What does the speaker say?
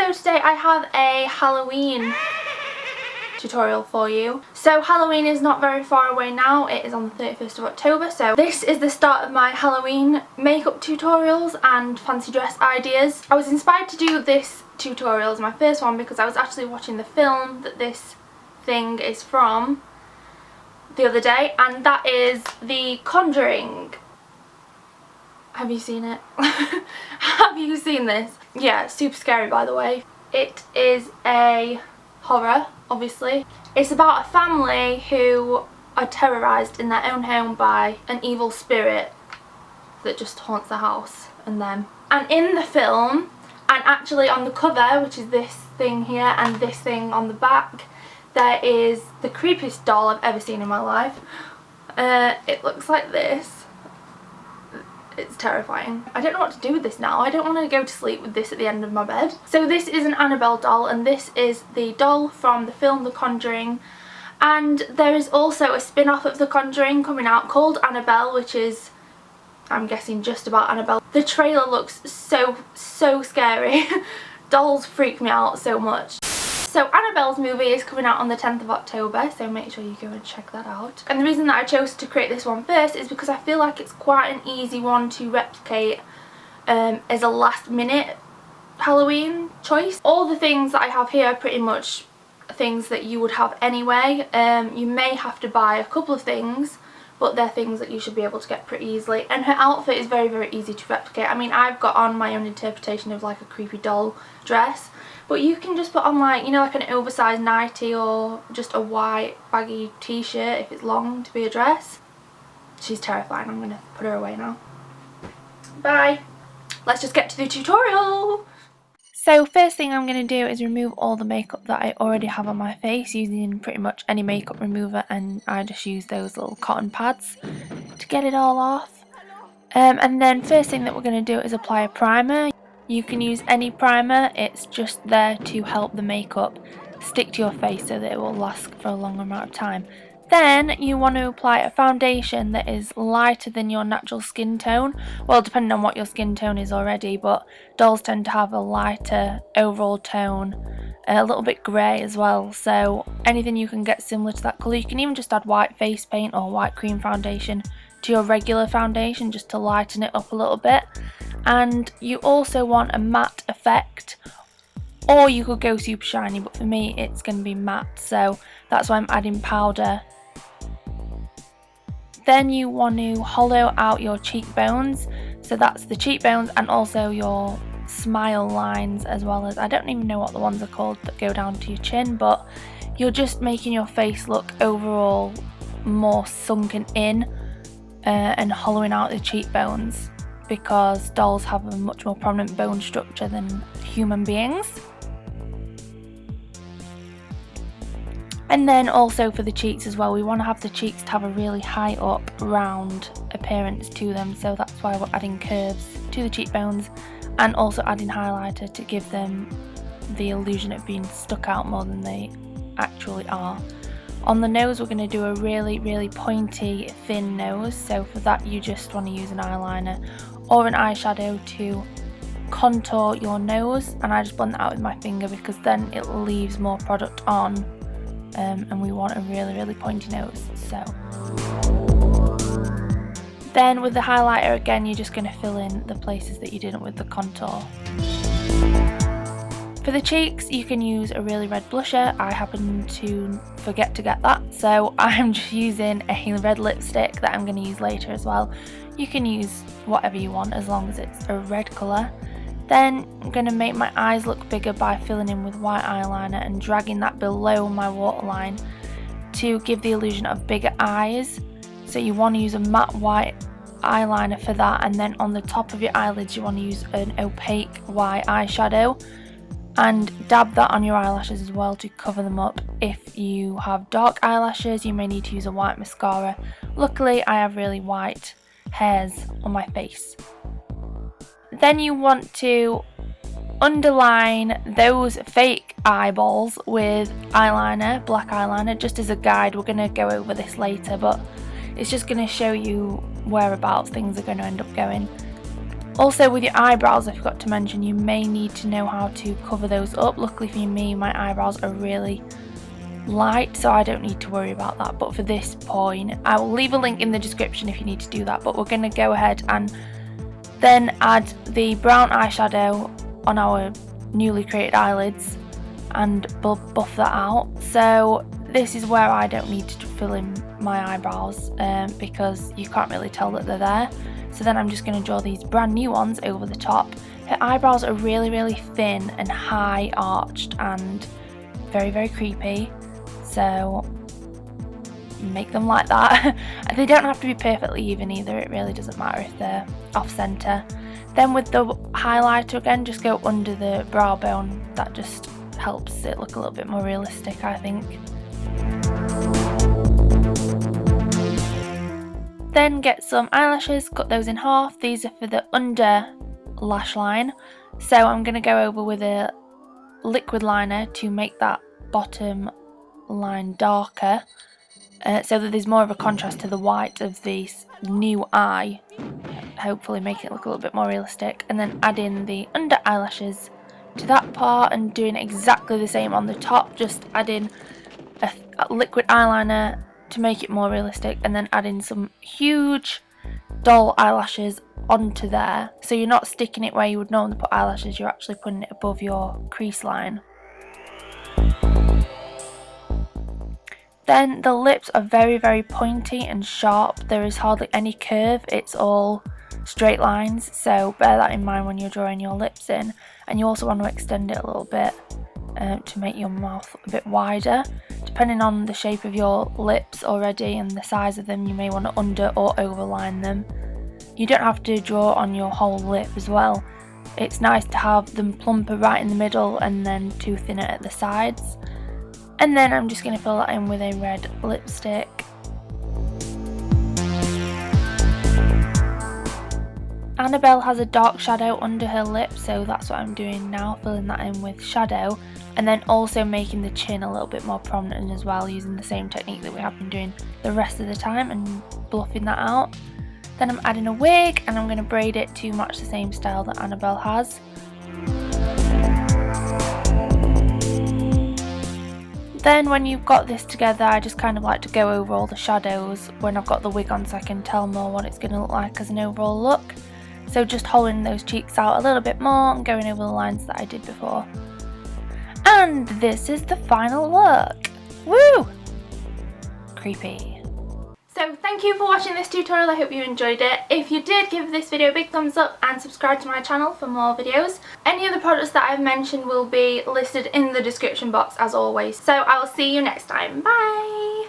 So today I have a Halloween tutorial for you. So Halloween is not very far away now, it is on the 31st of October, so this is the start of my Halloween makeup tutorials and fancy dress ideas. I was inspired to do this tutorial as my first one because I was actually watching the film that this thing is from the other day, and that is the Conjuring. Have you seen it? Have you seen this? Yeah, it's super scary, by the way. It is a horror, obviously. It's about a family who are terrorised in their own home by an evil spirit that just haunts the house and them. And in the film, and actually on the cover, which is this thing here and this thing on the back, there is the creepiest doll I've ever seen in my life. It looks like this. It's terrifying. I don't know what to do with this now. I don't want to go to sleep with this at the end of my bed. So this is an Annabelle doll, and this is the doll from the film The Conjuring. And there is also a spin-off of The Conjuring coming out called Annabelle, which is, I'm guessing, just about Annabelle. The trailer looks so scary. Dolls freak me out so much. So Annabelle's movie is coming out on the 10th of October, so make sure you go and check that out. And the reason that I chose to create this one first is because I feel like it's quite an easy one to replicate as a last minute Halloween choice. All the things that I have here are pretty much things that you would have anyway. You may have to buy a couple of things, but they're things that you should be able to get pretty easily. And her outfit is very easy to replicate. I mean, I've got on my own interpretation of like a creepy doll dress, but you can just put on like, you know, like an oversized nightie or just a white baggy t-shirt if it's long to be a dress. She's terrifying. I'm gonna put her away now. Bye. Let's just get to the tutorial. So first thing I'm going to do is remove all the makeup that I already have on my face using pretty much any makeup remover, and I just use those little cotton pads to get it all off. And then first thing that we're going to do is apply a primer. You can use any primer, it's just there to help the makeup stick to your face so that it will last for a long amount of time. Then you want to apply a foundation that is lighter than your natural skin tone. Well, depending on what your skin tone is already, but dolls tend to have a lighter overall tone, a little bit grey as well. So anything you can get similar to that colour. You can even just add white face paint or white cream foundation to your regular foundation just to lighten it up a little bit. And you also want a matte effect, or you could go super shiny, but for me it's going to be matte, so that's why I'm adding powder. Then you want to hollow out your cheekbones, so that's the cheekbones and also your smile lines, as well as, I don't even know what the ones are called that go down to your chin, but you're just making your face look overall more sunken in and hollowing out the cheekbones, because dolls have a much more prominent bone structure than human beings. And then also for the cheeks as well, we want to have the cheeks to have a really high up round appearance to them, so that's why we're adding curves to the cheekbones and also adding highlighter to give them the illusion of being stuck out more than they actually are. On the nose we're going to do a really pointy thin nose, so for that you just want to use an eyeliner or an eyeshadow to contour your nose, and I just blend that out with my finger because then it leaves more product on, and we want a really pointy nose. So then with the highlighter again, you're just going to fill in the places that you didn't with the contour. For the cheeks you can use a really red blusher. I happen to forget to get that, so I'm just using a red lipstick that I'm going to use later as well. You can use whatever you want as long as it's a red colour. Then I'm going to make my eyes look bigger by filling in with white eyeliner and dragging that below my waterline to give the illusion of bigger eyes. So you want to use a matte white eyeliner for that, and then on the top of your eyelids you want to use an opaque white eyeshadow and dab that on your eyelashes as well to cover them up. If you have dark eyelashes you may need to use a white mascara. Luckily I have really white hairs on my face. Then you want to underline those fake eyeballs with eyeliner, black eyeliner, just as a guide. We're going to go over this later, but it's just going to show you whereabouts things are going to end up going. Also with your eyebrows, I forgot to mention, you may need to know how to cover those up. Luckily for me, my eyebrows are really light, so I don't need to worry about that. But for this point, I will leave a link in the description if you need to do that. But we're going to go ahead and then add the brown eyeshadow on our newly created eyelids and buff that out. So this is where I don't need to fill in my eyebrows because you can't really tell that they're there. So then I'm just going to draw these brand new ones over the top. Her eyebrows are really thin and high arched and very creepy, so make them like that. They don't have to be perfectly even either, it really doesn't matter if they're off center. Then with the highlighter again, just go under the brow bone. That just helps it look a little bit more realistic, I think. Then get some eyelashes, cut those in half. These are for the under lash line. So I'm going to go over with a liquid liner to make that bottom line darker, so that there's more of a contrast to the white of this new eye. Hopefully make it look a little bit more realistic. And then add in the under eyelashes to that part and doing exactly the same on the top, just adding a liquid eyeliner to make it more realistic, and then adding some huge doll eyelashes onto there. So you're not sticking it where you would normally put eyelashes, you're actually putting it above your crease line. Then the lips are very pointy and sharp. There is hardly any curve, it's all straight lines, so bear that in mind when you're drawing your lips in. And you also want to extend it a little bit to make your mouth a bit wider. Depending on the shape of your lips already and the size of them, you may want to under or overline them. You don't have to draw on your whole lip as well. It's nice to have them plumper right in the middle and then too thinner at the sides. And then I'm just going to fill that in with a red lipstick. Annabelle has a dark shadow under her lip, so that's what I'm doing now, filling that in with shadow, and then also making the chin a little bit more prominent as well, using the same technique that we have been doing the rest of the time and bluffing that out. Then I'm adding a wig and I'm going to braid it to match the same style that Annabelle has. Then when you've got this together, I just kind of like to go over all the shadows when I've got the wig on, so I can tell more what it's going to look like as an overall look. So just holding those cheeks out a little bit more and going over the lines that I did before. And this is the final look. Woo! Creepy. So thank you for watching this tutorial, I hope you enjoyed it. If you did, give this video a big thumbs up and subscribe to my channel for more videos. Any of the products that I've mentioned will be listed in the description box as always. So I will see you next time. Bye!